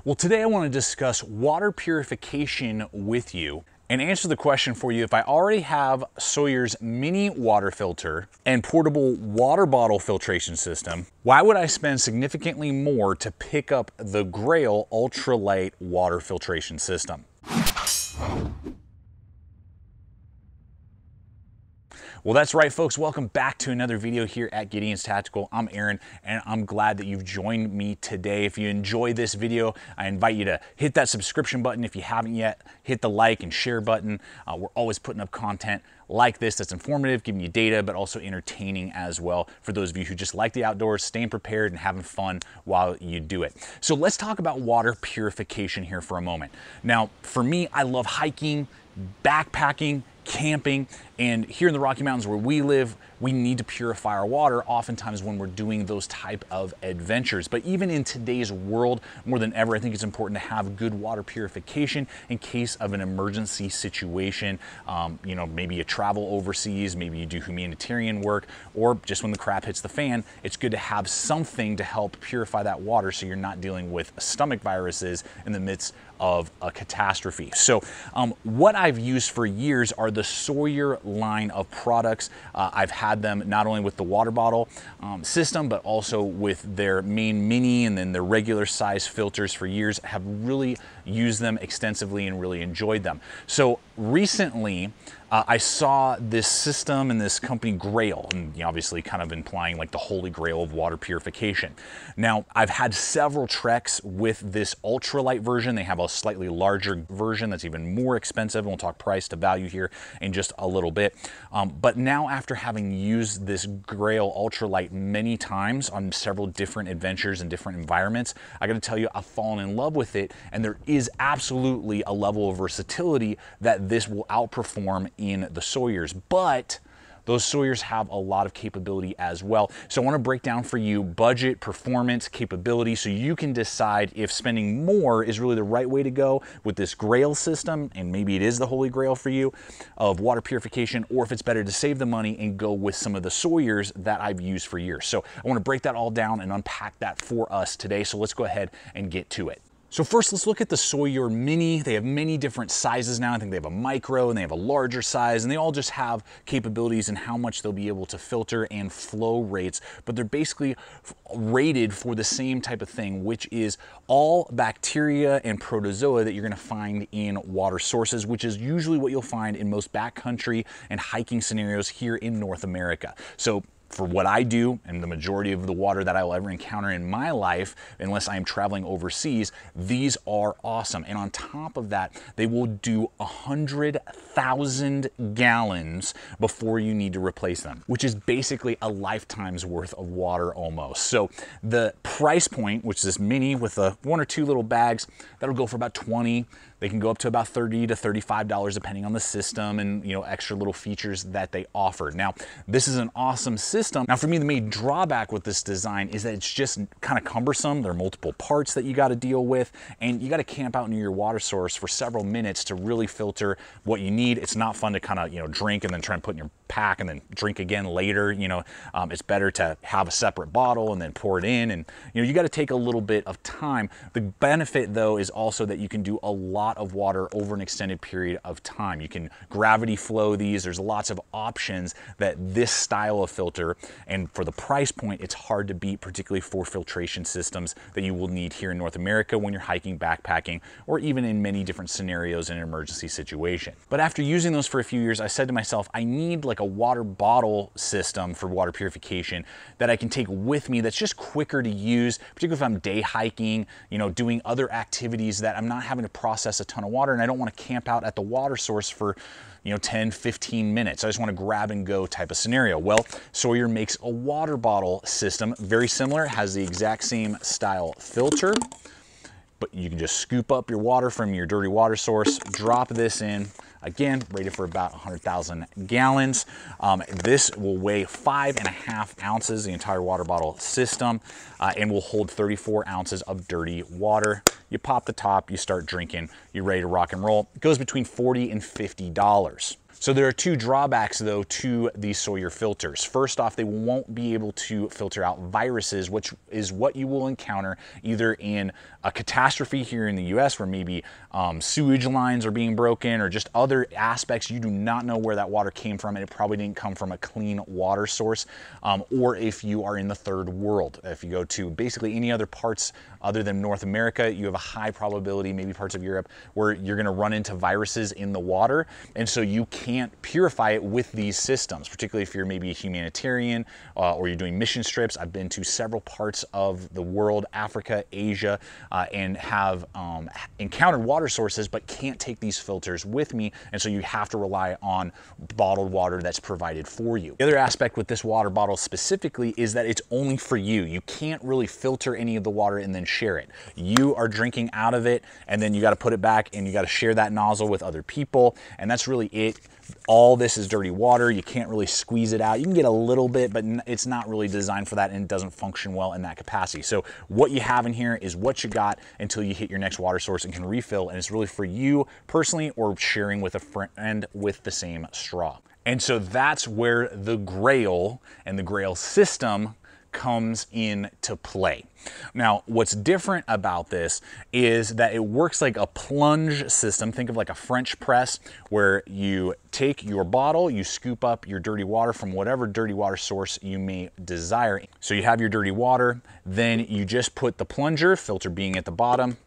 Well, today I want to discuss water purification with you and answer the question for you: if I already have Sawyer's Mini water filter and portable water bottle filtration system, why would I spend significantly more to pick up the Grayl ultralight water filtration system? Well, that's right, folks. Welcome back to another video here at Gideonstactical. I'm Aaron, and I'm glad that you've joined me today. If you enjoyed this video, I invite you to hit that subscription button if you haven't yet. Hit the like and share button. We're always putting up content like this that's informative, giving you data, but also entertaining as well for those of you who just like the outdoors, staying prepared and having fun while you do it. So let's talk about water purification here for a moment. Now, for me, I love hiking, backpacking, camping, and here in the Rocky Mountains where we live, we need to purify our water oftentimes when we're doing those type of adventures. But even in today's world, more than ever, I think it's important to have good water purification in case of an emergency situation. You know, maybe you travel overseas, maybe you do humanitarian work, or just when the crap hits the fan, it's good to have something to help purify that water so you're not dealing with stomach viruses in the midst of a catastrophe. So what I've used for years are the Sawyer line of products. I've had them not only with the water bottle system, but also with their main mini and then their regular size filters for years. I have really used them extensively and really enjoyed them. So recently, I saw this system and this company Grayl, and obviously kind of implying like the holy grail of water purification. Now, I've had several treks with this ultralight version. They have a slightly larger version that's even more expensive, and we'll talk price to value here in just a little bit. But now, after having used this Grayl ultralight many times on several different adventures and different environments, I gotta tell you, I've fallen in love with it, and there is absolutely a level of versatility that this will outperform in the Sawyers, but those Sawyers have a lot of capability as well. So I want to break down for you budget, performance, capability, so you can decide if spending more is really the right way to go with this Grayl system, and maybe it is the holy grail for you of water purification, or if it's better to save the money and go with some of the Sawyers that I've used for years. So I want to break that all down and unpack that for us today. So let's go ahead and get to it. So first, let's look at the Sawyer Mini. They have many different sizes now. I think they have a micro and they have a larger size, and they all just have capabilities and how much they'll be able to filter and flow rates, but they're basically rated for the same type of thing, which is all bacteria and protozoa that you're gonna find in water sources, which is usually what you'll find in most backcountry and hiking scenarios here in North America. So for what I do, and the majority of the water that I will ever encounter in my life, unless I am traveling overseas, these are awesome. And on top of that, they will do 100,000 gallons before you need to replace them, which is basically a lifetime's worth of water almost. So the price point, which is this mini with a 1 or 2 little bags, that'll go for about $20. They can go up to about $30 to $35 depending on the system and extra little features that they offer. Now, this is an awesome system. Now, for me, the main drawback with this design is that it's just kind of cumbersome. There are multiple parts that you got to deal with, and you got to camp out near your water source for several minutes to really filter what you need. It's not fun to kind of drink and then try and put in your pack and then drink again later. It's better to have a separate bottle and then pour it in, and you got to take a little bit of time. The benefit, though, is also that you can do a lot of water over an extended period of time. You can gravity flow these. There's lots of options that this style of filter, and for the price point, it's hard to beat, particularly for filtration systems that you will need here in North America when you're hiking, backpacking, or even in many different scenarios in an emergency situation. But after using those for a few years, I said to myself, I need like a water bottle system for water purification that I can take with me that's just quicker to use, particularly if I'm day hiking, doing other activities that I'm not having to process a ton of water, and I don't want to camp out at the water source for 10, 15 minutes. I just want to grab and go type of scenario. Well, Sawyer makes a water bottle system, very similar, has the exact same style filter, but you can just scoop up your water from your dirty water source, drop this in, again, rated for about 100,000 gallons. This will weigh 5.5 ounces, the entire water bottle system, and will hold 34 ounces of dirty water. You pop the top, you start drinking, you're ready to rock and roll. It goes between $40 and $50. So there are two drawbacks though to these Sawyer filters. First off, they won't be able to filter out viruses, which is what you will encounter either in a catastrophe here in the US where maybe sewage lines are being broken or just other aspects. You do not know where that water came from, and it probably didn't come from a clean water source, or if you are in the third world. If you go to basically any other parts other than North America, you have a high probability, maybe parts of Europe, where you're gonna run into viruses in the water, and so you can't purify it with these systems, particularly if you're maybe a humanitarian or you're doing mission trips. I've been to several parts of the world, Africa, Asia, and have encountered water sources, but can't take these filters with me, and so you have to rely on bottled water that's provided for you. The other aspect with this water bottle specifically is that it's only for you. You can't really filter any of the water and then share it. You are drinking out of it, and then you got to put it back and you got to share that nozzle with other people, and that's really it. All this is dirty water. You can't really squeeze it out. You can get a little bit, but it's not really designed for that, and it doesn't function well in that capacity. So what you have in here is what you got until you hit your next water source and can refill, and it's really for you personally or sharing with a friend with the same straw. And so that's where the Grayl and the Grayl system comes into play. Now, what's different about this is that it works like a plunge system. Think of like a French press, where you take your bottle, you scoop up your dirty water from whatever dirty water source you may desire. So you have your dirty water, then you just put the plunger, filter being at the bottom,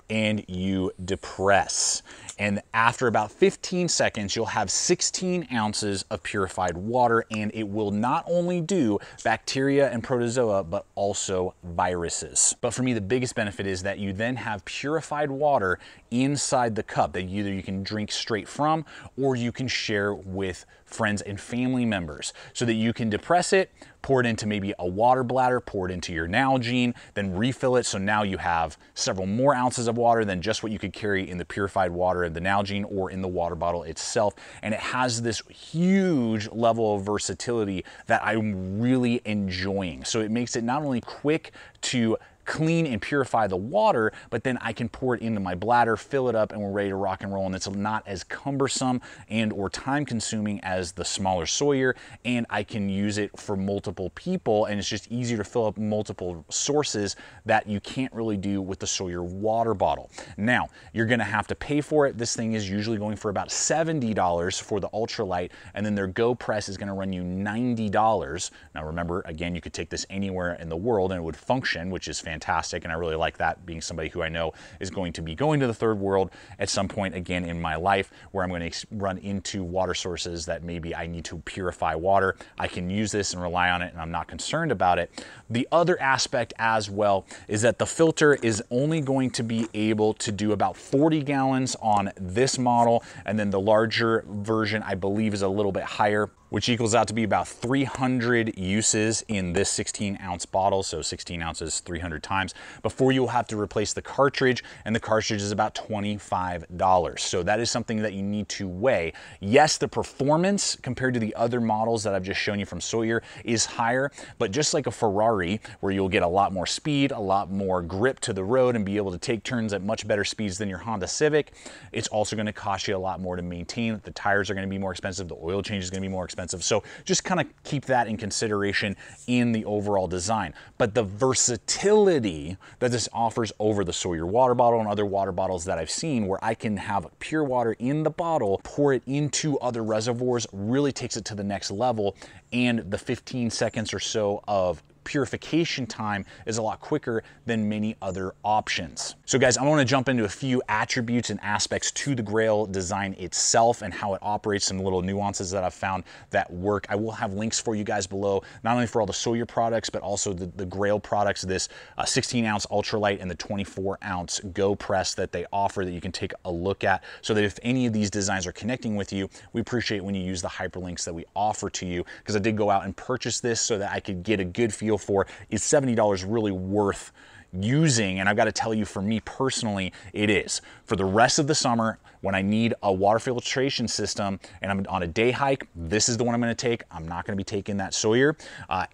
and you depress. And after about 15 seconds, you'll have 16 ounces of purified water, and it will not only do bacteria and protozoa, but also viruses. But for me, the biggest benefit is that you then have purified water inside the cup that either you can drink straight from, or you can share with friends and family members, so that you can depress it, pour it into maybe a water bladder, pour it into your Nalgene, then refill it. So now you have several more ounces of water than just what you could carry in the purified water in the Nalgene or in the water bottle itself. And it has this huge level of versatility that I'm really enjoying. So it makes it not only quick to clean and purify the water, but then I can pour it into my bladder, fill it up, and we're ready to rock and roll. And it's not as cumbersome and or time consuming as the smaller Sawyer, and I can use it for multiple people, and it's just easier to fill up multiple sources that you can't really do with the Sawyer water bottle. Now, you're gonna have to pay for it. This thing is usually going for about $70 for the ultralight, and then their Go Press is gonna run you $90. Now remember, again, you could take this anywhere in the world and it would function, which is fantastic, and I really like that, being somebody who I know is going to be going to the third world at some point again in my life, where I'm going to run into water sources that maybe I need to purify water. I can use this and rely on it, and I'm not concerned about it. The other aspect as well is that the filter is only going to be able to do about 40 gallons on this model, and then the larger version I believe is a little bit higher, which equals out to be about 300 uses in this 16-ounce bottle, so 16 ounces 300 times, before you'll have to replace the cartridge, and the cartridge is about $25. So that is something that you need to weigh. Yes, the performance compared to the other models that I've just shown you from Sawyer is higher, but just like a Ferrari, where you'll get a lot more speed, a lot more grip to the road, and be able to take turns at much better speeds than your Honda Civic, it's also gonna cost you a lot more to maintain. The tires are gonna be more expensive, the oil change is gonna be more expensive. So just kind of keep that in consideration in the overall design. But the versatility that this offers over the Sawyer water bottle and other water bottles that I've seen, where I can have pure water in the bottle, pour it into other reservoirs, really takes it to the next level. And the 15 seconds or so of purification time is a lot quicker than many other options. So guys, I want to jump into a few attributes and aspects to the Grayl design itself and how it operates, some little nuances that I've found that work. I will have links for you guys below, not only for all the Sawyer products, but also the Grayl products, this 16-ounce ultralight and the 24-ounce Go Press that they offer, that you can take a look at, so that if any of these designs are connecting with you, we appreciate when you use the hyperlinks that we offer to you, because I did go out and purchase this so that I could get a good feel for, is $70 really worth using? And I've got to tell you, for me personally, it is. For the rest of the summer, when I need a water filtration system and I'm on a day hike, this is the one I'm going to take. I'm not going to be taking that Sawyer.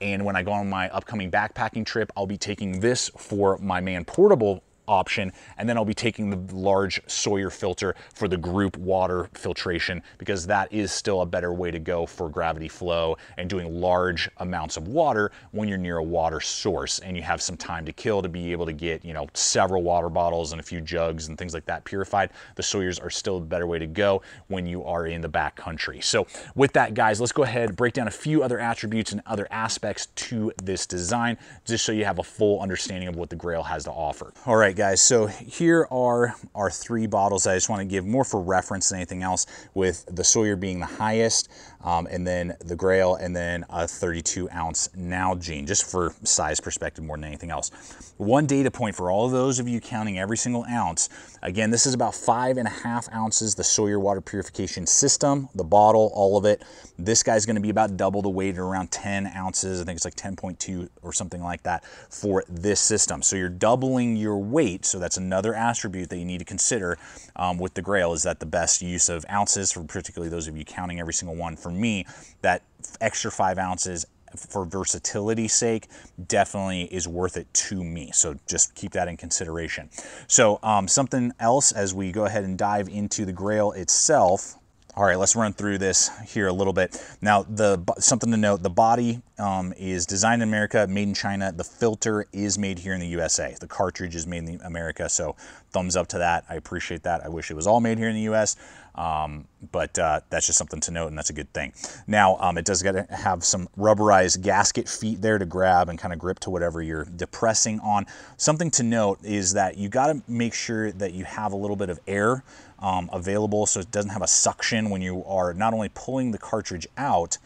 And when I go on my upcoming backpacking trip, I'll be taking this for my man portable option. And then I'll be taking the large Sawyer filter for the group water filtration, because that is still a better way to go for gravity flow and doing large amounts of water when you're near a water source and you have some time to kill to be able to get, you know, several water bottles and a few jugs and things like that purified. The Sawyers are still a better way to go when you are in the back country. So with that, guys, let's go ahead and break down a few other attributes and other aspects to this design, just so you have a full understanding of what the Grayl has to offer. All right, guys, so here are our 3 bottles. I just want to give more for reference than anything else, with the Sawyer being the highest, and then the Grayl, and then a 32-ounce Nalgene, just for size perspective more than anything else. One data point for all of those of you counting every single ounce, again, this is about 5.5 ounces, the Sawyer water purification system, the bottle, all of it. This guy's going to be about double the weight, at around 10 ounces. I think it's like 10.2 or something like that for this system. So you're doubling your weight. So that's another attribute that you need to consider with the Grayl, is that the best use of ounces, for particularly those of you counting every single one. For me, that extra 5 ounces for versatility's sake definitely is worth it to me. So just keep that in consideration. So something else as we go ahead and dive into the Grayl itself. All right, let's run through this here a little bit. Now, something to note, the body is designed in America, made in China. The filter is made here in the USA. The cartridge is made in America, so thumbs up to that. I appreciate that. I wish it was all made here in the US, but that's just something to note, and that's a good thing. Now, it does gotta have some rubberized gasket feet there to grab and kind of grip to whatever you're depressing on. Something to note is that you gotta make sure that you have a little bit of air available, so it doesn't have a suction when you are not only pulling the cartridge out,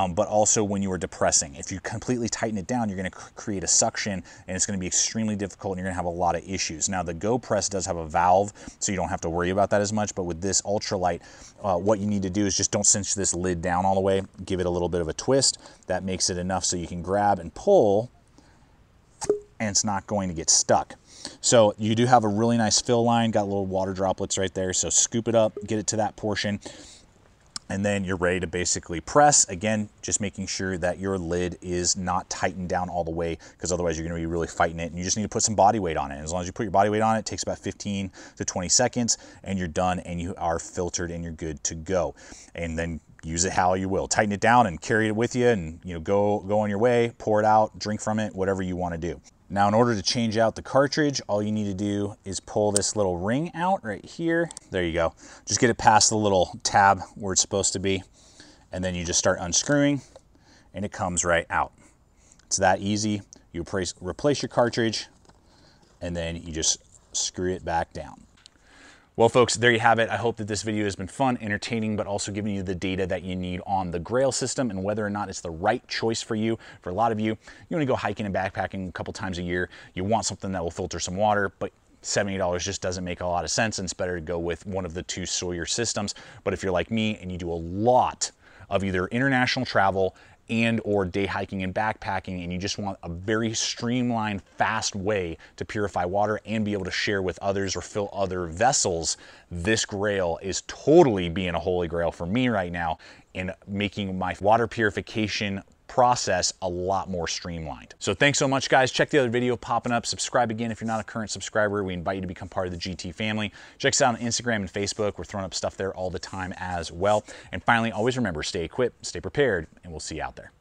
but also when you are depressing. If you completely tighten it down, you're going to create a suction, and it's going to be extremely difficult, and you're going to have a lot of issues. Now, the Go Press does have a valve, so you don't have to worry about that as much, but with this ultralight, what you need to do is just don't cinch this lid down all the way. Give it a little bit of a twist. That makes it enough so you can grab and pull, and it's not going to get stuck. So you do have a really nice fill line, got little water droplets right there, so scoop it up, get it to that portion, and then you're ready to basically press. Again, just making sure that your lid is not tightened down all the way, because otherwise you're going to be really fighting it, and you just need to put some body weight on it. And as long as you put your body weight on it, it takes about 15 to 20 seconds, and you're done, and you are filtered, and you're good to go. And then use it how you will. Tighten it down and carry it with you, and go on your way, pour it out, drink from it, whatever you want to do. Now, in order to change out the cartridge, all you need to do is pull this little ring out right here. There you go. Just get it past the little tab where it's supposed to be, and then you just start unscrewing, and it comes right out. It's that easy. You replace your cartridge, and then you just screw it back down. Well, folks, there you have it. I hope that this video has been fun, entertaining, but also giving you the data that you need on the Grayl system and whether or not it's the right choice for you. For a lot of you, you want to go hiking and backpacking a couple times a year. You want something that will filter some water, but $70 just doesn't make a lot of sense, and it's better to go with one of the 2 Sawyer systems. But if you're like me and you do a lot of either international travel and or day hiking and backpacking, and you just want a very streamlined, fast way to purify water and be able to share with others or fill other vessels, this Grayl is totally being a holy grail for me right now in making my water purification process a lot more streamlined. So thanks so much, guys. Check the other video popping up. Subscribe again if you're not a current subscriber. We invite you to become part of the GT family. Check us out on Instagram and Facebook. We're throwing up stuff there all the time as well. And finally, always remember, stay equipped, stay prepared, and we'll see you out there.